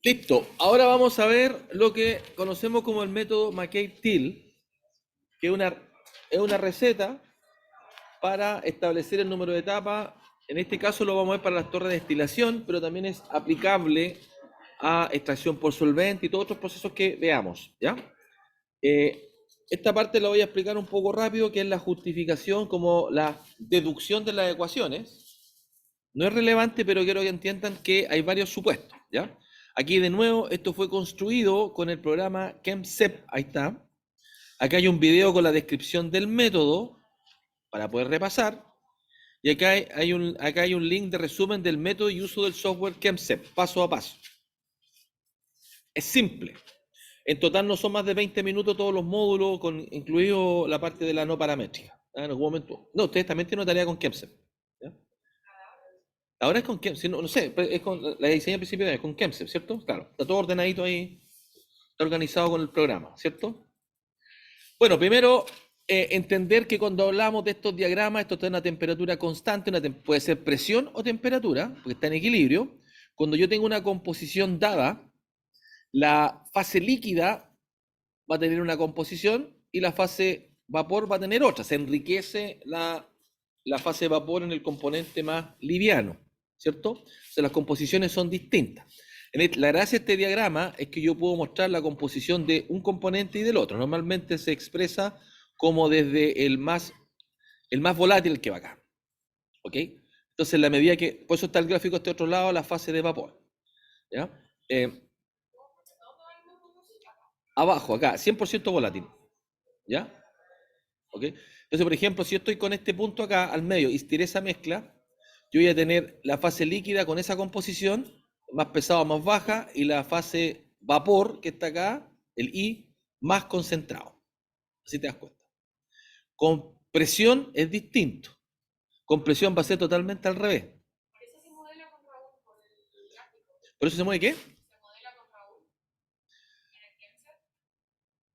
Listo, ahora vamos a ver lo que conocemos como el método McKay-Till, que es una receta para establecer el número de etapas. En este caso lo vamos a ver para las torres de destilación, pero también es aplicable a extracción por solvente y todos otros procesos que veamos, ¿ya? Eh, Esta parte la voy a explicar un poco rápido, que es la justificación como la deducción de las ecuaciones. No es relevante, pero quiero que entiendan que hay varios supuestos, ¿ya? Aquí de nuevo, esto fue construido con el programa ChemSep, ahí está. Acá hay un video con la descripción del método para poder repasar. Y acá hay un link de resumen del método y uso del software ChemSep, paso a paso. Es simple. En total no son más de 20 minutos todos los módulos, incluido la parte de la no paramétrica. En algún momento. No, ustedes también tienen una tarea con ChemSep. ¿Ya? Ahora es con Kemsep, no sé, es con la diseño al principio es con Kemsep, ¿cierto? Claro, está todo ordenadito ahí, está organizado con el programa, ¿cierto? Bueno, primero, entender que cuando hablamos de estos diagramas, esto está en una temperatura constante, puede ser presión o temperatura, porque está en equilibrio. Cuando yo tengo una composición dada, la fase líquida va a tener una composición y la fase vapor va a tener otra. Se enriquece la fase de vapor en el componente más liviano, ¿cierto? O sea, las composiciones son distintas. La gracia de este diagrama es que yo puedo mostrar la composición de un componente y del otro. Normalmente se expresa como desde el más volátil que va acá, ¿ok? Entonces, la medida que, por eso está el gráfico de este otro lado, la fase de vapor, ¿ya? Eh, Abajo, acá, 100% volátil, ¿ya? ¿Ok? Entonces, por ejemplo, si yo estoy con este punto acá al medio y estiré esa mezcla, yo voy a tener la fase líquida con esa composición, más pesada, más baja, y la fase vapor, que está acá, el I, más concentrado. Así te das cuenta. Con presión es distinto. Con presión va a ser totalmente al revés. ¿Por eso se mueve qué?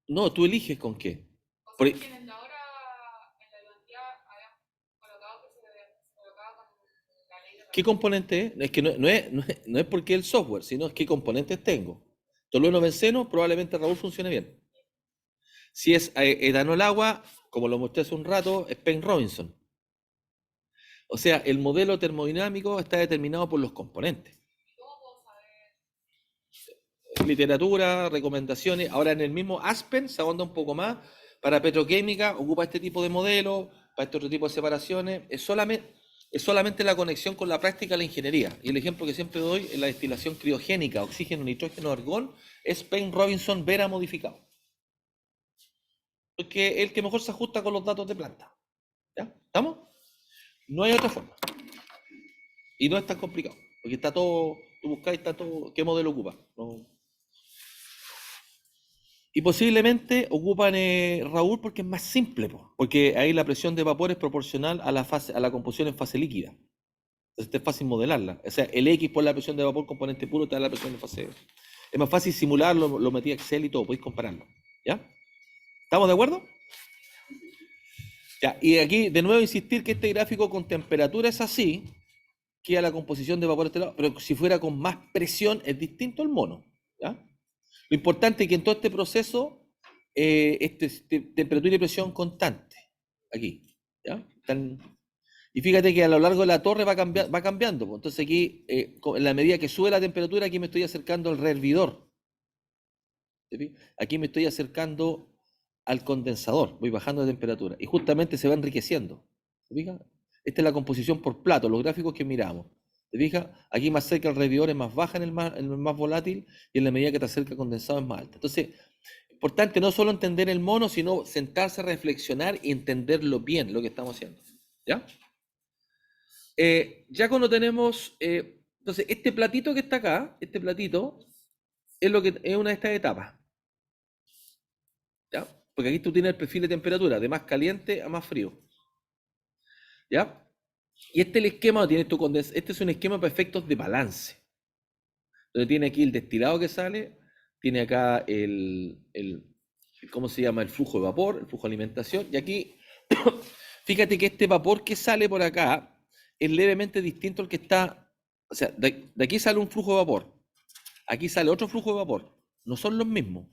No, tú eliges con qué. Por- ¿Qué componente es? Es que no es porque el software, sino es qué componentes tengo. Tolueno benceno, probablemente Raúl funcione bien. Si es etanol agua, como lo mostré hace un rato, es Penn Robinson. O sea, el modelo termodinámico está determinado por los componentes. Literatura, recomendaciones. Ahora en el mismo Aspen se ahonda un poco más. Para petroquímica ocupa este tipo de modelo, para este otro tipo de separaciones. Es solamente la conexión con la práctica de la ingeniería. Y el ejemplo que siempre doy es la destilación criogénica, oxígeno, nitrógeno, argón, es Penn Robinson Vera modificado. Porque es el que mejor se ajusta con los datos de planta. ¿Ya? ¿Estamos? No hay otra forma. Y no es tan complicado. Porque está todo, tú buscáis, está todo, ¿qué modelo ocupa? No. Y posiblemente ocupan Raúl porque es más simple, po, porque ahí la presión de vapor es proporcional a la composición en fase líquida. Entonces es fácil modelarla. O sea, el X por la presión de vapor componente puro te da la presión en fase. Es más fácil simularlo, lo metí a Excel y todo, podéis compararlo. ¿Ya? ¿Estamos de acuerdo? Ya, y aquí de nuevo insistir que este gráfico con temperatura es así, que a la composición de vapor de este lado, pero si fuera con más presión es distinto al mono. ¿Ya? Lo importante es que en todo este proceso, temperatura y presión constante. Aquí. ¿Ya? Y fíjate que a lo largo de la torre va cambiando. Pues. Entonces aquí, en la medida que sube la temperatura, aquí me estoy acercando al rehervidor. Aquí me estoy acercando al condensador. Voy bajando de temperatura. Y justamente se va enriqueciendo. ¿Se fija? Esta es la composición por plato, los gráficos que miramos. ¿Te fijas? Aquí más cerca el rehervidor es más baja en el más volátil y en la medida que te acerca el condensado es más alta. Entonces, importante no solo entender el mono, sino sentarse a reflexionar y entenderlo bien, lo que estamos haciendo. ¿Ya? Ya cuando tenemos, entonces, este platito que está acá, este platito, es lo que es una de estas etapas. ¿Ya? Porque aquí tú tienes el perfil de temperatura, de más caliente a más frío. ¿Ya? Y este es el esquema, este es un esquema para efectos de balance. Entonces tiene aquí el destilado que sale, tiene acá ¿cómo se llama? El flujo de vapor, el flujo de alimentación, y aquí, fíjate que este vapor que sale por acá es levemente distinto al que está, o sea, de aquí sale un flujo de vapor, Aquí sale otro flujo de vapor. No son los mismos,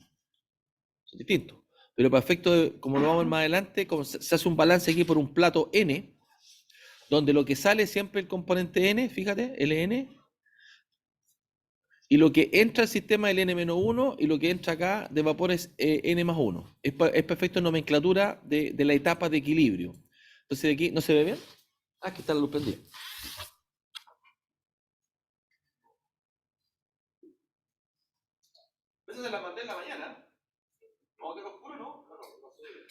son distintos. Pero para efecto de, como lo vamos a ver más adelante, como se hace un balance aquí por un plato N, donde lo que sale siempre el componente N, fíjate, Ln, y lo que entra al sistema es el N-1 y lo que entra acá de vapor es N más 1. Es perfecto en nomenclatura de la etapa de equilibrio. Entonces de aquí, ¿no se ve bien? Ah, aquí está la luz prendida. Esa se la mandé en la mañana. No, que oscuro, ¿no? No se ve.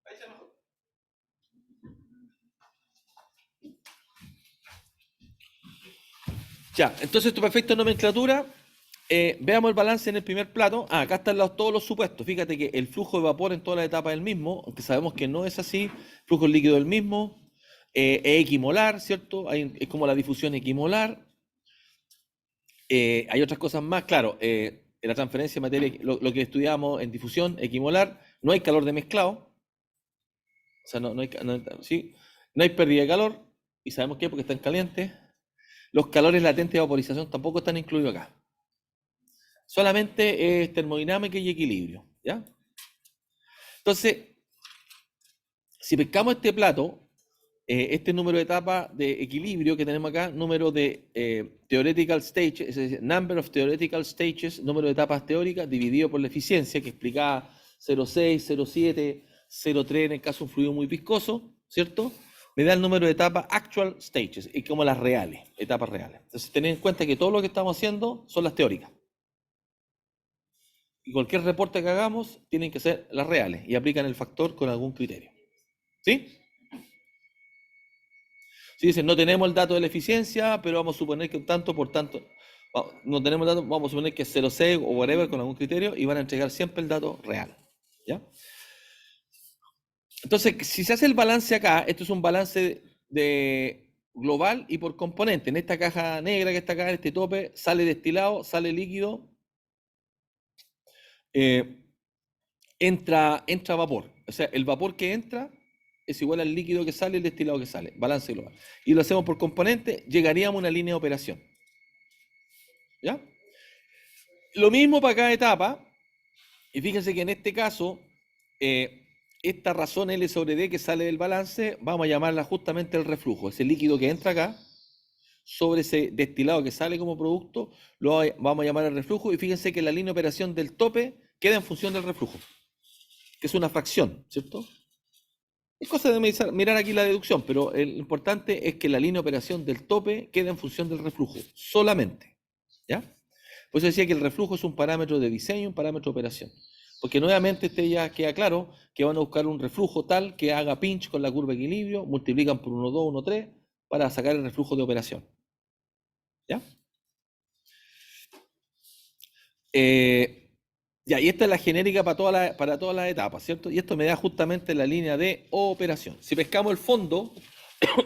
Ahí está mejor. Ya, entonces tu perfecta nomenclatura, veamos el balance en el primer plato. Ah, acá están todos los supuestos. Fíjate que el flujo de vapor en todas las etapas es el mismo, aunque sabemos que no es así. Flujo líquido es el mismo. Es equimolar, ¿cierto? Es como la difusión equimolar. Hay otras cosas más, claro. En la transferencia de materia, lo que estudiamos en difusión equimolar, no hay calor de mezclado. O sea, ¿sí? No hay pérdida de calor. ¿Y sabemos qué? Porque están calientes. Los calores latentes de vaporización tampoco están incluidos acá. Solamente es termodinámica y equilibrio, ¿ya? Entonces, si pescamos este plato, este número de etapas de equilibrio que tenemos acá, número de theoretical stages, es decir, number of theoretical stages, número de etapas teóricas dividido por la eficiencia, que explicaba 0,6, 0,7, 0,3 en el caso de un fluido muy viscoso, ¿cierto? Me da el número de etapas actual stages, y como las reales, etapas reales. Entonces, tened en cuenta que todo lo que estamos haciendo son las teóricas. Y cualquier reporte que hagamos tienen que ser las reales y aplican el factor con algún criterio. ¿Sí? Si dicen, no tenemos el dato de la eficiencia, pero vamos a suponer que tanto por tanto, no tenemos el dato, vamos a suponer que es 0,6 o whatever con algún criterio y van a entregar siempre el dato real. ¿Ya? Entonces, si se hace el balance acá, esto es un balance de global y por componente. En esta caja negra que está acá, en este tope, sale destilado, sale líquido, entra vapor. O sea, el vapor que entra es igual al líquido que sale y el destilado que sale. Balance global. Y lo hacemos por componente, llegaríamos a una línea de operación. ¿Ya? Lo mismo para cada etapa. Y fíjense que en este caso, esta razón L sobre D que sale del balance, vamos a llamarla justamente el reflujo. Ese líquido que entra acá, sobre ese destilado que sale como producto, lo vamos a llamar el reflujo. Y fíjense que la línea de operación del tope queda en función del reflujo, que es una fracción, ¿cierto? Es cosa de mirar aquí la deducción, pero lo importante es que la línea de operación del tope queda en función del reflujo, solamente. ¿Ya? Por eso decía que el reflujo es un parámetro de diseño, un parámetro de operación. Porque nuevamente este ya queda claro que van a buscar un reflujo tal que haga pinch con la curva de equilibrio, multiplican por 1,2, 1,3 para sacar el reflujo de operación. ¿Ya? Ya, y esta es la genérica para todas las etapas, ¿cierto? Y esto me da justamente la línea de operación. Si pescamos el fondo,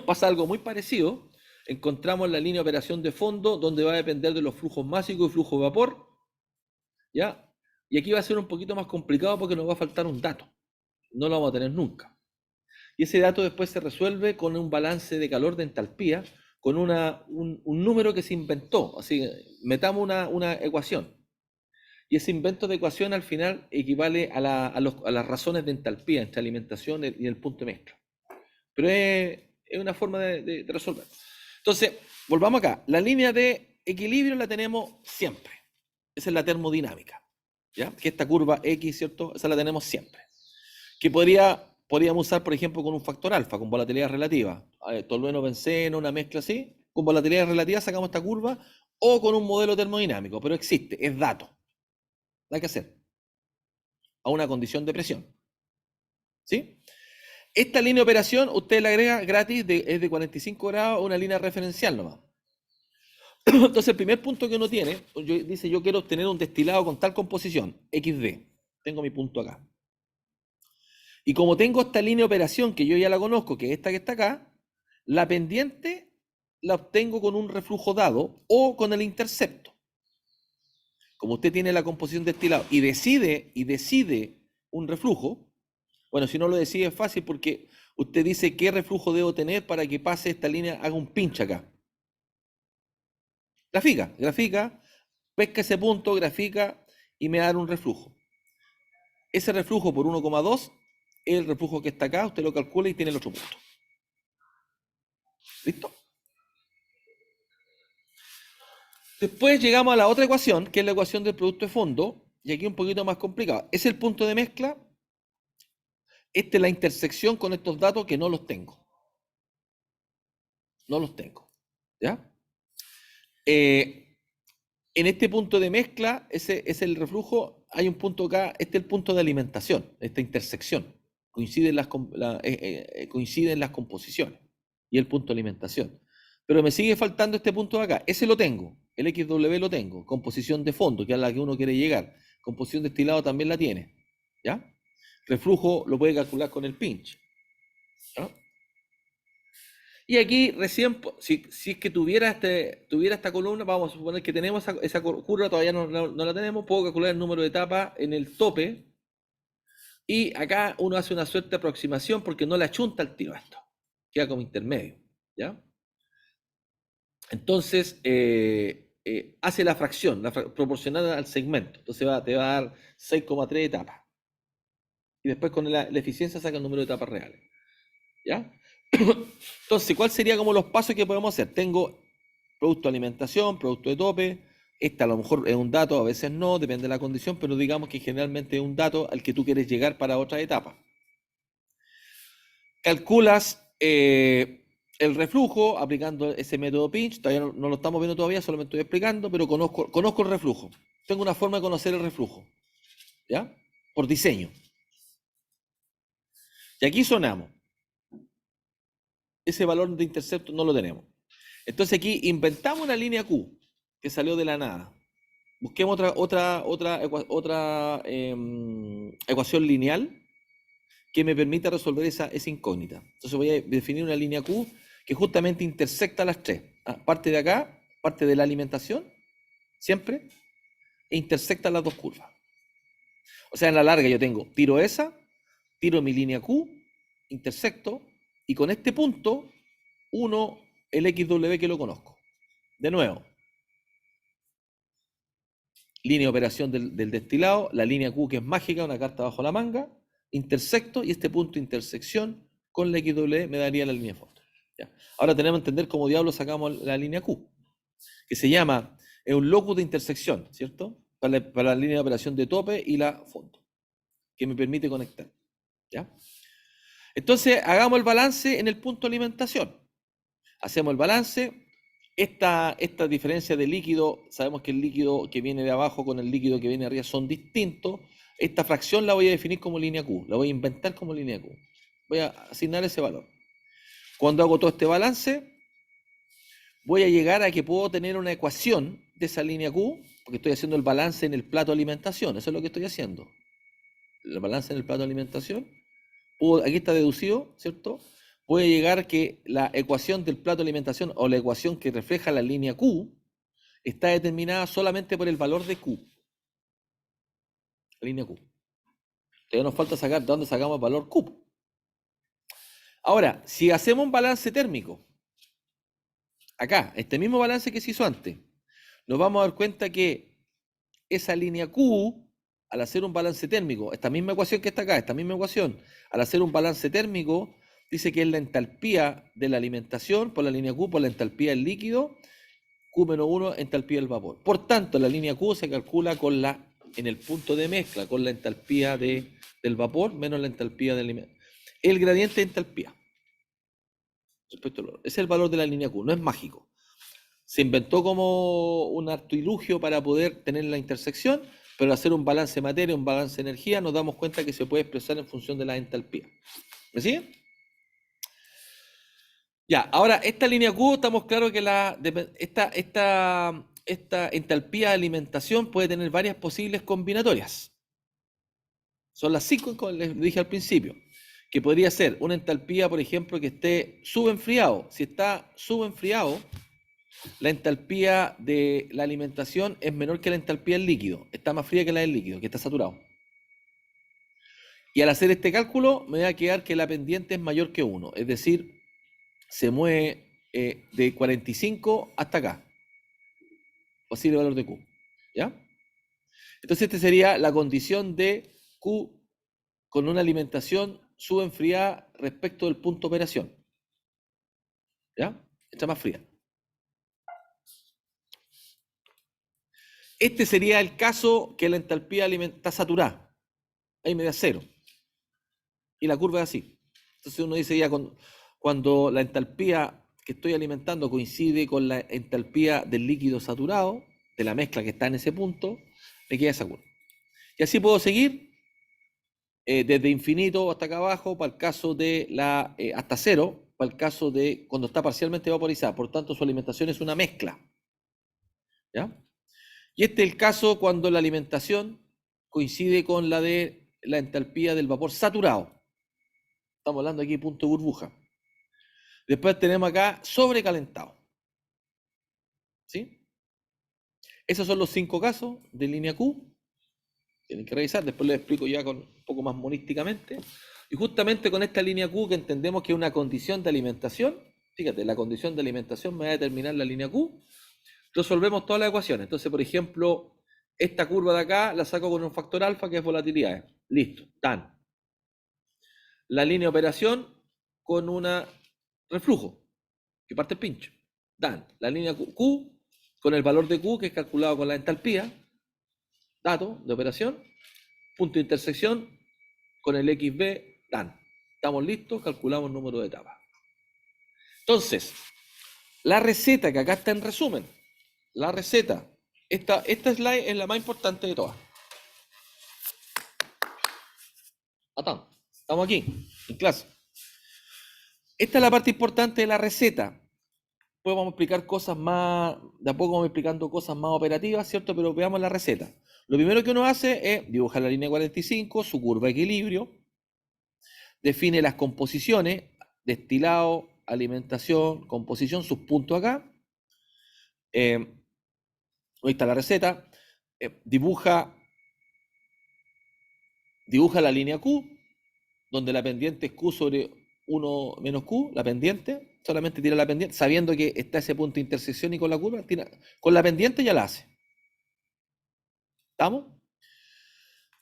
pasa algo muy parecido. Encontramos la línea de operación de fondo, donde va a depender de los flujos másicos y flujo de vapor. ¿Ya? Y aquí va a ser un poquito más complicado porque nos va a faltar un dato. No lo vamos a tener nunca. Y ese dato después se resuelve con un balance de calor de entalpía, con un número que se inventó. Así, metamos una ecuación. Y ese invento de ecuación al final equivale a las razones de entalpía entre alimentación y el punto de mezcla. Pero es una forma de resolver. Entonces, volvamos acá. La línea de equilibrio la tenemos siempre. Esa es la termodinámica. ¿Ya? Que esta curva X, ¿cierto? Esa la tenemos siempre. Que podríamos usar, por ejemplo, con un factor alfa, con volatilidad relativa. Tolueno, benceno, una mezcla así. Con volatilidad relativa sacamos esta curva o con un modelo termodinámico, pero existe, es dato. Hay que hacer a una condición de presión. ¿Sí? Esta línea de operación usted la agrega gratis, es de 45 grados, una línea referencial nomás. Entonces, el primer punto que uno tiene, dice yo quiero obtener un destilado con tal composición, XD. Tengo mi punto acá. Y como tengo esta línea de operación que yo ya la conozco, que es esta que está acá, la pendiente la obtengo con un reflujo dado o con el intercepto. Como usted tiene la composición destilado y decide un reflujo, bueno, si no lo decide es fácil porque usted dice qué reflujo debo tener para que pase esta línea, haga un pinch acá. Grafica, pesca ese punto, grafica y me da un reflujo. Ese reflujo por 1,2 es el reflujo que está acá, usted lo calcula y tiene el otro punto. ¿Listo? Después llegamos a la otra ecuación, que es la ecuación del producto de fondo, y aquí un poquito más complicado. Es el punto de mezcla. Esta es la intersección con estos datos que no los tengo. No los tengo. ¿Ya? En este punto de mezcla, ese es el reflujo, hay un punto acá, este es el punto de alimentación, esta intersección. Coinciden las composiciones y el punto de alimentación. Pero me sigue faltando este punto de acá. Ese lo tengo, el XW lo tengo, composición de fondo, que es a la que uno quiere llegar. Composición de destilado también la tiene. ¿Ya? Reflujo lo puede calcular con el pinch. ¿Ya? Y aquí recién, si es que tuviera esta columna, vamos a suponer que tenemos esa curva, todavía no la tenemos, puedo calcular el número de etapas en el tope. Y acá uno hace una suerte de aproximación porque no le achunta el tiro a esto. Queda como intermedio. ¿Ya? Entonces, hace la fracción, proporcional al segmento. Entonces te va a dar 6,3 etapas. Y después con la eficiencia saca el número de etapas reales. ¿Ya? Entonces, ¿cuál sería como los pasos que podemos hacer? Tengo producto de alimentación, producto de tope. Esta a lo mejor es un dato, a veces no, depende de la condición, pero digamos que generalmente es un dato al que tú quieres llegar para otra etapa. Calculas el reflujo aplicando ese método pinch. Todavía no lo estamos viendo todavía, solo me estoy explicando, pero conozco el reflujo. Tengo una forma de conocer el reflujo, ¿ya? Por diseño. Y aquí sonamos. Ese valor de intercepto no lo tenemos. Entonces aquí inventamos una línea Q que salió de la nada. Busquemos otra ecuación lineal que me permita resolver esa incógnita. Entonces voy a definir una línea Q que justamente intersecta las tres. Parte de acá, parte de la alimentación, siempre, e intersecta las dos curvas. O sea, en la larga yo tiro esa, tiro mi línea Q, intersecto, y con este punto, uno el XW que lo conozco. De nuevo, línea de operación del destilado, la línea Q que es mágica, una carta bajo la manga, intersecto, y este punto de intersección con la XW me daría la línea de fondo. ¿Ya? Ahora tenemos que entender cómo diablos sacamos la línea Q, que se llama, es un locus de intersección, ¿cierto? Para la línea de operación de tope y la fondo, que me permite conectar. ¿Ya? Entonces, hagamos el balance en el punto de alimentación. Hacemos el balance. Esta diferencia de líquido, sabemos que el líquido que viene de abajo con el líquido que viene de arriba son distintos. Esta fracción la voy a definir como línea Q, la voy a inventar como línea Q. Voy a asignar ese valor. Cuando hago todo este balance, voy a llegar a que puedo tener una ecuación de esa línea Q, porque estoy haciendo el balance en el plato de alimentación, eso es lo que estoy haciendo. El balance en el plato de alimentación. Aquí está deducido, ¿cierto? Voy a llegar a que la ecuación del plato de alimentación o la ecuación que refleja la línea Q está determinada solamente por el valor de Q. La línea Q. Todavía nos falta sacar de dónde sacamos el valor Q. Ahora, si hacemos un balance térmico, acá, este mismo balance que se hizo antes, nos vamos a dar cuenta que esa línea Q, al hacer un balance térmico, esta misma ecuación que está acá, esta misma ecuación, al hacer un balance térmico, dice que es la entalpía de la alimentación por la línea Q, por la entalpía del líquido, Q-1, entalpía del vapor. Por tanto, la línea Q se calcula en el punto de mezcla, con la entalpía del vapor menos la entalpía del alimento. El gradiente de entalpía. Ese es el valor de la línea Q, no es mágico. Se inventó como un artilugio para poder tener la intersección, pero al hacer un balance de materia, un balance de energía, nos damos cuenta que se puede expresar en función de la entalpía. ¿Me siguen? Ya, ahora esta línea Q, estamos claros que esta entalpía de alimentación puede tener varias posibles combinatorias. Son las 5 que les dije al principio, que podría ser una entalpía, por ejemplo, que esté subenfriado. Si está subenfriado, la entalpía de la alimentación es menor que la entalpía del líquido. Está más fría que la del líquido, que está saturado. Y al hacer este cálculo, me va a quedar que la pendiente es mayor que 1. Es decir, se mueve de 45 hasta acá. posible valor de Q. ¿Ya? Entonces, esta sería la condición de Q con una alimentación subenfriada respecto del punto de operación. ¿Ya? Está más fría. Este sería el caso que la entalpía está saturada. Ahí me da cero. Y la curva es así. Entonces uno dice ya cuando la entalpía que estoy alimentando coincide con la entalpía del líquido saturado, de la mezcla que está en ese punto, me queda esa curva. Y así puedo seguir desde infinito hasta acá abajo, para el caso de hasta cero, para el caso de cuando está parcialmente vaporizada. Por tanto, su alimentación es una mezcla. ¿Ya? Y este es el caso cuando la alimentación coincide con la de la entalpía del vapor saturado. Estamos hablando aquí punto burbuja. Después tenemos acá sobrecalentado. ¿Sí? Esos son los 5 casos de línea Q. Tienen que revisar, después les explico ya un poco más monísticamente. Y justamente con esta línea Q que entendemos que es una condición de alimentación, fíjate, la condición de alimentación me va a determinar la línea Q, resolvemos todas las ecuaciones. Entonces, por ejemplo, esta curva de acá la saco con un factor alfa que es volatilidad. Listo, tan. La línea de operación con una reflujo, que parte el pincho. Dan. La línea Q con el valor de Q que es calculado con la entalpía, dato de operación, punto de intersección con el XB, dan. Estamos listos, calculamos el número de etapas. Entonces, la receta que acá está en resumen, la receta, esta slide es la más importante de todas. Estamos aquí, en clase. Esta es la parte importante de la receta. Después vamos a explicar cosas más, de a poco vamos explicando cosas más operativas, ¿cierto? Pero veamos la receta. Lo primero que uno hace es dibujar la línea 45, su curva de equilibrio, define las composiciones, destilado, alimentación, composición, sus puntos acá. Ahí está la receta. Dibuja la línea Q, donde la pendiente es Q sobre 1 menos Q, la pendiente, solamente tira la pendiente, sabiendo que está ese punto de intersección y con la curva, con la pendiente ya la hace. ¿Estamos?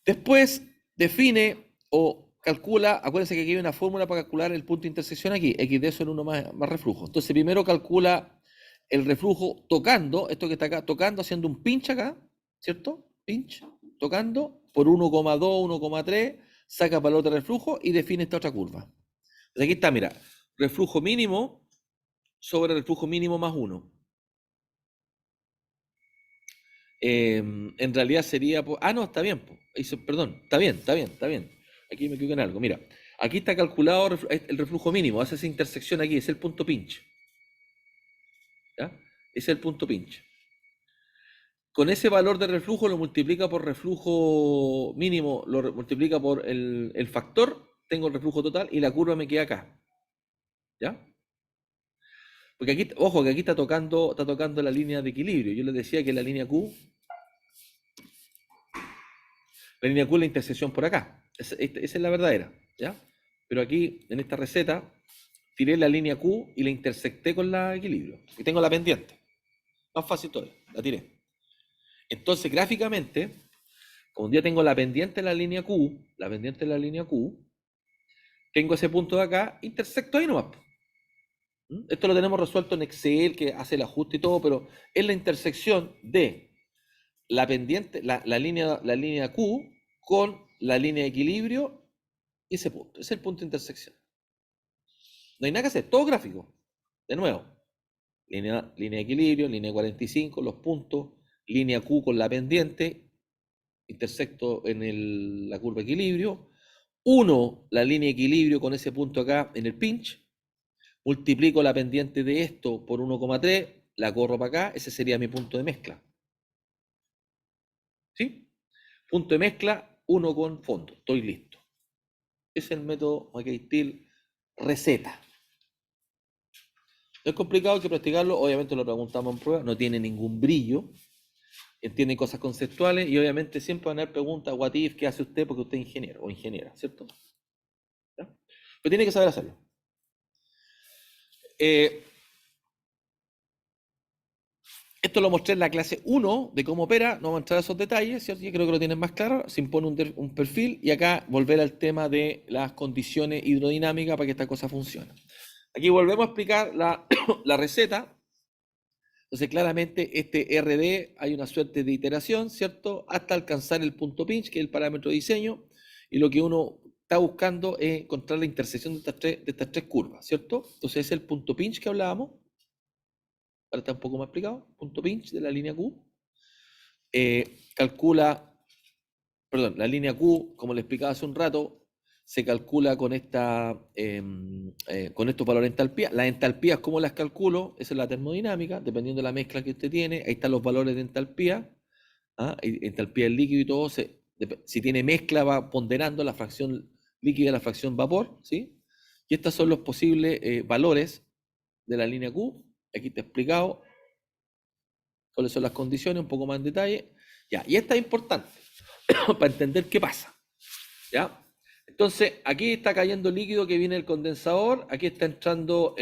Después define o calcula, acuérdense que aquí hay una fórmula para calcular el punto de intersección aquí, x de eso en 1 más reflujo. Entonces primero calcula el reflujo tocando, esto que está acá, tocando, haciendo un pinch acá, ¿cierto? Pinch, tocando, por 1,2, 1,3, saca valor de reflujo y define esta otra curva. Entonces aquí está, mira, reflujo mínimo sobre reflujo mínimo más 1. En realidad sería... no, está bien. Perdón, está bien. Aquí me equivoqué en algo. Mira, aquí está calculado el reflujo mínimo. Hace esa intersección aquí, es el punto pinch. ¿Ya? Ese es el punto pinch. Con ese valor de reflujo lo multiplica por reflujo mínimo, lo multiplica por el factor, tengo el reflujo total y la curva me queda acá. ¿Ya? Porque aquí, ojo, que aquí está tocando la línea de equilibrio. Yo les decía que la línea Q es la intersección por acá. Esa es la verdadera, ¿ya? Pero aquí, en esta receta, tiré la línea Q y la intersecté con la equilibrio. Y tengo la pendiente. Más fácil todavía, la tiré. Entonces, gráficamente, como ya tengo la pendiente de la línea Q, tengo ese punto de acá, intersecto ahí nomás. Esto lo tenemos resuelto en Excel, que hace el ajuste y todo, pero es la intersección de la pendiente, la línea Q con la línea de equilibrio y ese punto. Es el punto de intersección. No hay nada que hacer, todo gráfico. De nuevo, línea de equilibrio, línea 45, los puntos, línea Q con la pendiente, intersecto en la curva de equilibrio. Uno, la línea de equilibrio con ese punto acá en el pinch. Multiplico la pendiente de esto por 1,3, la corro para acá, ese sería mi punto de mezcla. ¿Sí? Punto de mezcla, 1 con fondo. Estoy listo. Es el método McKay-Thiele receta. No es complicado, hay que practicarlo. Obviamente lo preguntamos en prueba. No tiene ningún brillo. Entiende cosas conceptuales y obviamente siempre van a haber preguntas, what if, ¿qué hace usted? Porque usted es ingeniero o ingeniera, ¿cierto? ¿Ya? Pero tiene que saber hacerlo. Esto lo mostré en la clase 1 de cómo opera, no vamos a entrar a esos detalles, ¿cierto? Yo creo que lo tienen más claro. Se impone un perfil y acá volver al tema de las condiciones hidrodinámicas para que esta cosa funcione. Aquí volvemos a explicar la, la receta. Entonces, claramente, este RD hay una suerte de iteración, ¿cierto? Hasta alcanzar el punto pinch, que es el parámetro de diseño, y lo que uno está buscando es encontrar la intersección de estas tres curvas, ¿cierto? Entonces, es el punto pinch que hablábamos. Ahora está un poco más explicado. Punto pinch de la línea Q. Calcula, perdón, la línea Q, como le explicaba hace un rato, se calcula con con estos valores de entalpía. Las entalpías, ¿cómo las calculo? Esa es la termodinámica, dependiendo de la mezcla que usted tiene. Ahí están los valores de entalpía. ¿Ah? Entalpía del líquido y todo. Si tiene mezcla, va ponderando la fracción líquida y la fracción vapor, ¿sí? Y estos son los posibles valores de la línea Q. Aquí está explicado cuáles son las condiciones, un poco más en detalle. Ya, y esta es importante para entender qué pasa. ¿Ya? Entonces, aquí está cayendo líquido que viene del condensador, aquí está entrando,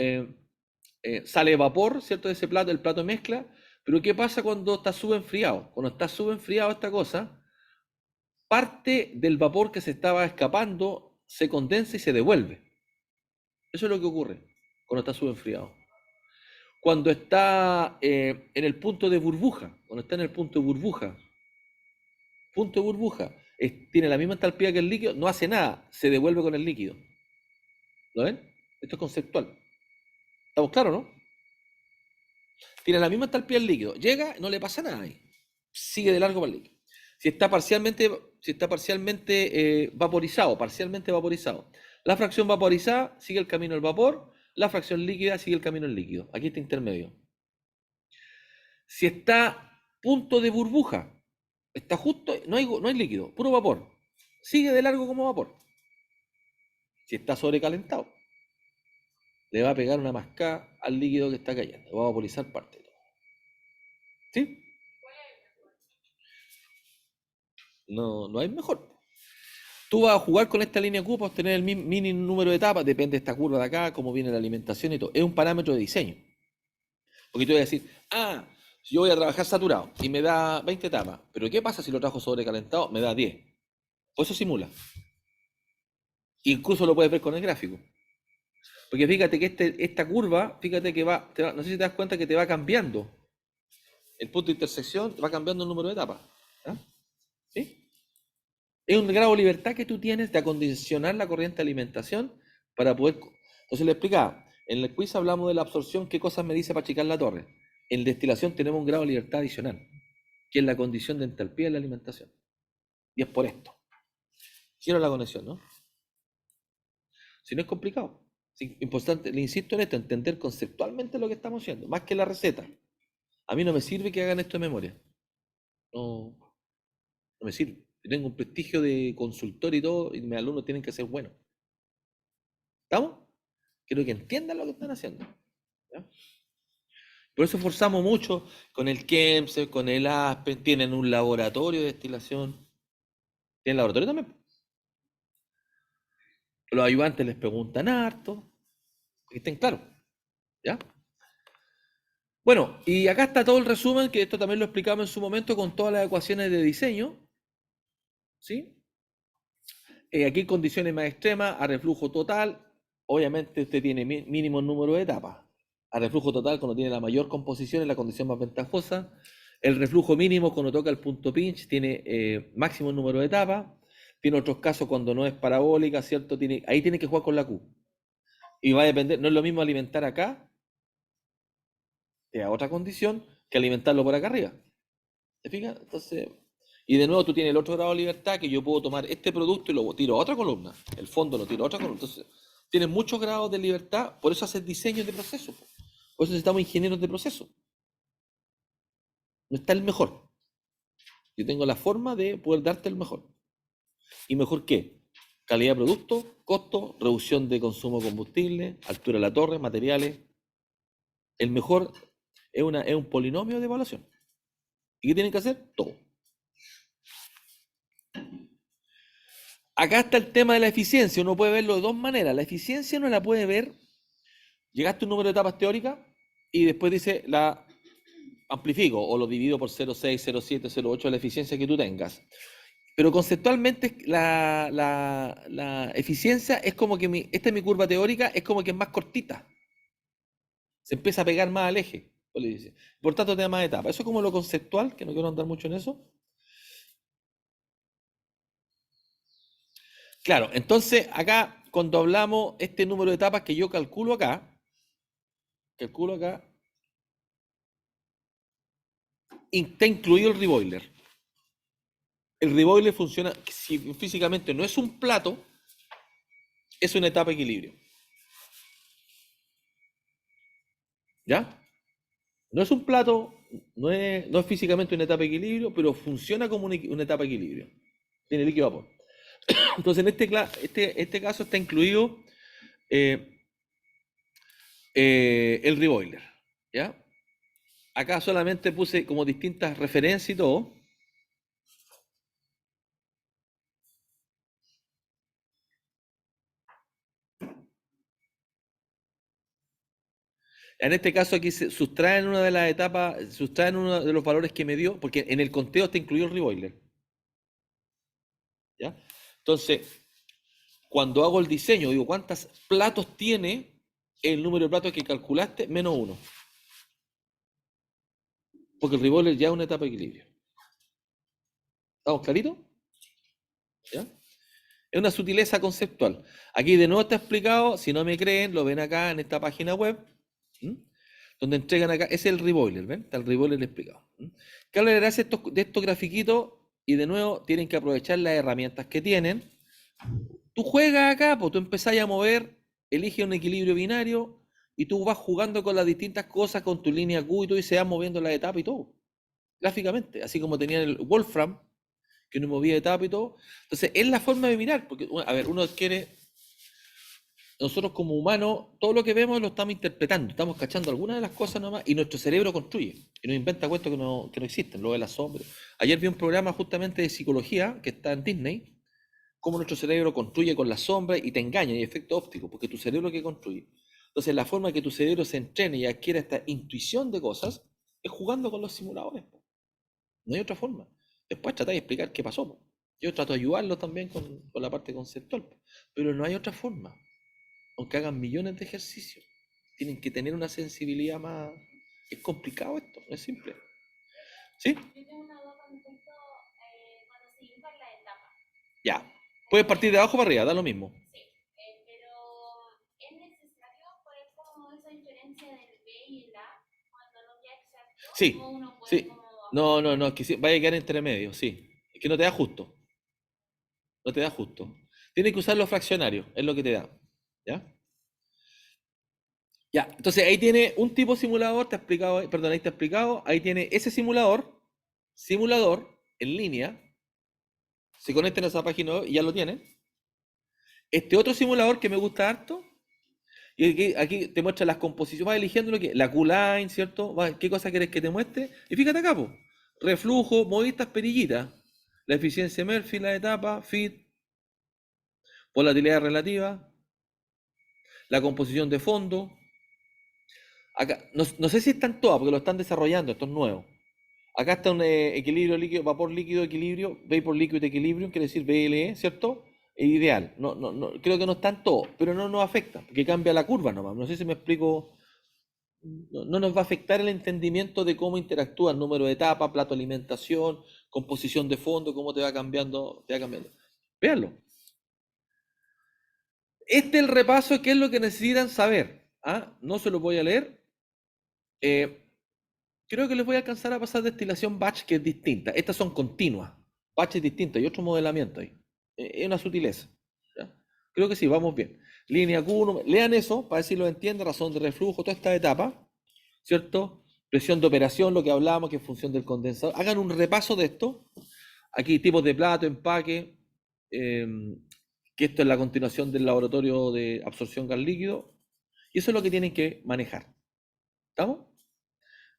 sale vapor, ¿cierto? De ese plato, el plato de mezcla, pero ¿qué pasa cuando está subenfriado? Cuando está subenfriado esta cosa, parte del vapor que se estaba escapando se condensa y se devuelve. Eso es lo que ocurre cuando está subenfriado. Cuando está en el punto de burbuja, cuando está en el punto de burbuja, tiene la misma entalpía que el líquido, no hace nada, se devuelve con el líquido. ¿Lo ven? Esto es conceptual. ¿Estamos claros, no? Tiene la misma entalpía el líquido. Llega, no le pasa nada ahí. Sigue de largo para el líquido. Si está parcialmente parcialmente vaporizado, la fracción vaporizada sigue el camino del vapor, la fracción líquida sigue el camino del líquido. Aquí está intermedio. Si está punto de burbuja, está justo, no hay líquido, puro vapor. Sigue de largo como vapor. Si está sobrecalentado, le va a pegar una mascada al líquido que está cayendo. Va a vaporizar parte de todo. ¿Sí? No, no hay mejor. Tú vas a jugar con esta línea Q para obtener el mínimo número de etapas, depende de esta curva de acá, cómo viene la alimentación y todo. Es un parámetro de diseño. Porque tú vas a decir, yo voy a trabajar saturado y me da 20 etapas, pero ¿qué pasa si lo trabajo sobrecalentado? Me da 10. Pues eso simula. Incluso lo puedes ver con el gráfico. Porque fíjate que esta curva, fíjate que no sé si te das cuenta que te va cambiando. El punto de intersección va cambiando el número de etapas. ¿Ah? ¿Sí? Es un grado de libertad que tú tienes de acondicionar la corriente de alimentación para poder. Entonces le explicaba, en el quiz hablamos de la absorción, qué cosas me dice para achicar la torre. En destilación tenemos un grado de libertad adicional, que es la condición de entalpía de la alimentación. Y es por esto. Quiero la conexión, ¿no? Si no es complicado. Sí, importante, le insisto en esto, entender conceptualmente lo que estamos haciendo, más que la receta. A mí no me sirve que hagan esto de memoria. No, no me sirve. Yo tengo un prestigio de consultor y todo, y mis alumnos tienen que ser buenos. ¿Estamos? Quiero que entiendan lo que están haciendo. ¿Ya? Por eso forzamos mucho con el KEMSE, con el ASPEN, tienen un laboratorio de destilación. ¿Tienen laboratorio también? Los ayudantes les preguntan harto, que estén claros. ¿Ya? Bueno, y acá está todo el resumen, que esto también lo explicamos en su momento con todas las ecuaciones de diseño. ¿Sí? Aquí condiciones más extremas, a reflujo total, obviamente usted tiene mínimo número de etapas. A reflujo total, cuando tiene la mayor composición, es la condición más ventajosa. El reflujo mínimo, cuando toca el punto pinch, tiene máximo número de etapas. Tiene otros casos cuando no es parabólica, ¿cierto? Ahí tiene que jugar con la Q. Y va a depender, no es lo mismo alimentar acá, que a otra condición, que alimentarlo por acá arriba. ¿Te fijas? Entonces, y de nuevo tú tienes el otro grado de libertad que yo puedo tomar este producto y lo tiro a otra columna. El fondo lo tiro a otra columna. Entonces, tienes muchos grados de libertad, por eso haces diseños de proceso. Por eso necesitamos ingenieros de proceso. No está el mejor. Yo tengo la forma de poder darte el mejor. ¿Y mejor qué? Calidad de producto, costo, reducción de consumo de combustible, altura de la torre, materiales. El mejor es un polinomio de evaluación. ¿Y qué tienen que hacer? Todo. Acá está el tema de la eficiencia. Uno puede verlo de dos maneras. La eficiencia uno la puede ver. Llegaste a un número de etapas teóricas y después dice amplifico o lo divido por 0,6, 0,7, 0,8 la eficiencia que tú tengas. Pero conceptualmente la eficiencia es como que esta es mi curva teórica, es como que es más cortita. Se empieza a pegar más al eje. Por tanto, te da más etapas. Eso es como lo conceptual, que no quiero andar mucho en eso. Claro, entonces acá, cuando hablamos este número de etapas que yo calculo acá, está incluido el reboiler. El reboiler funciona, si físicamente no es un plato, es una etapa de equilibrio. ¿Ya? No es un plato, no es físicamente una etapa de equilibrio, pero funciona como una etapa de equilibrio. Tiene líquido vapor. Entonces, en este caso está incluido eh, el reboiler. ¿Ya? Acá solamente puse como distintas referencias y todo. En este caso aquí se sustraen una de las etapas, sustraen uno de los valores que me dio, porque en el conteo está incluido el reboiler. ¿Ya? Entonces, cuando hago el diseño, digo, ¿cuántos platos tiene el número de platos que calculaste? Menos uno. Porque el reboiler ya es una etapa de equilibrio. ¿Estamos claritos? ¿Ya? Es una sutileza conceptual. Aquí de nuevo está explicado, si no me creen, lo ven acá en esta página web, ¿m? Donde entregan acá, es el reboiler, ¿ven? Está el reboiler explicado. ¿M? ¿Qué hablarás de estos grafiquitos? Y de nuevo tienen que aprovechar las herramientas que tienen. Tú juegas acá, pues tú empezás a mover, eliges un equilibrio binario y tú vas jugando con las distintas cosas, con tu línea Q y todo, y se van moviendo las etapas y todo, gráficamente, así como tenía el Wolfram, que uno movía etapas y todo. Entonces, es la forma de mirar, porque, a ver, uno quiere, nosotros como humanos, todo lo que vemos lo estamos interpretando, estamos cachando algunas de las cosas nomás, y nuestro cerebro construye, y nos inventa cuentos que no existen, lo de la sombra. Ayer vi un programa justamente de psicología, que está en Disney, cómo nuestro cerebro construye con la sombra y te engaña, y efecto óptico, porque tu cerebro es lo que construye. Entonces, la forma que tu cerebro se entrene y adquiera esta intuición de cosas es jugando con los simuladores. No hay otra forma. Después tratar de explicar qué pasó. Yo trato de ayudarlo también con la parte conceptual, pero no hay otra forma. Aunque hagan millones de ejercicios, tienen que tener una sensibilidad más. Es complicado esto, no es simple. ¿Sí? Yo tengo una duda con respecto cuando se inflan las etapas. Ya. Puedes partir de abajo para arriba, da lo mismo. Sí, pero es necesario poner como esa diferencia del B y el A cuando no queda exacto. Sí, o uno puede sí. No, es que vaya a quedar entre medio, sí. Es que no te da justo. No te da justo. Tienes que usar los fraccionarios, es lo que te da. ¿Ya? Ya, entonces ahí tiene un tipo de simulador, te ha explicado, perdón, ahí te ha explicado, ahí tiene ese simulador en línea, se conecta en esa página web y ya lo tienen. Este otro simulador que me gusta harto, y aquí te muestra las composiciones, vas eligiendo lo que, la Q-line, ¿cierto? ¿Qué cosa quieres que te muestre? Y fíjate acá, po, reflujo, movistas, perillitas, la eficiencia Murphy, la etapa, fit, volatilidad relativa, la composición de fondo. Acá, no sé si están todas, porque lo están desarrollando, esto es nuevo. Acá está un equilibrio líquido, vapor líquido, equilibrio, vapor liquid equilibrium, quiere decir VLE, ¿cierto? Es ideal. No, creo que no están todos, pero no nos afecta, porque cambia la curva nomás. No sé si me explico. No nos va a afectar el entendimiento de cómo interactúa el número de etapas, plato de alimentación, composición de fondo, cómo te va cambiando, te va cambiando. Véanlo. Este es el repaso, que es lo que necesitan saber. ¿Ah? No se lo voy a leer. Creo que les voy a alcanzar a pasar destilación batch, que es distinta. Estas son continuas. Batch es distinta, y otro modelamiento ahí. Es una sutileza. ¿Ya? Creo que sí, vamos bien. Línea Q1, lean eso para ver si lo entienden, razón de reflujo, toda esta etapa, ¿cierto? Presión de operación, lo que hablábamos, que es función del condensador. Hagan un repaso de esto. Aquí tipos de plato, empaque, que esto es la continuación del laboratorio de absorción gas líquido. Y eso es lo que tienen que manejar. ¿Estamos?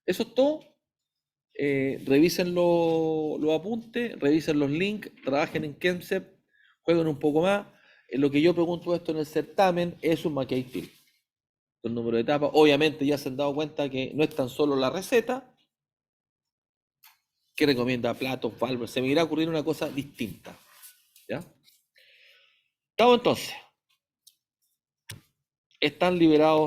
Eso es todo. Revisen los apuntes, revisen los links, trabajen en Kensep, jueguen un poco más. Lo que yo pregunto esto en el certamen es un McKay Till, el número de etapas. Obviamente ya se han dado cuenta que no es tan solo la receta, ¿Qué recomienda? Platos, válvulas. Se me irá a ocurrir una cosa distinta. ¿Ya? Estamos entonces. Están liberados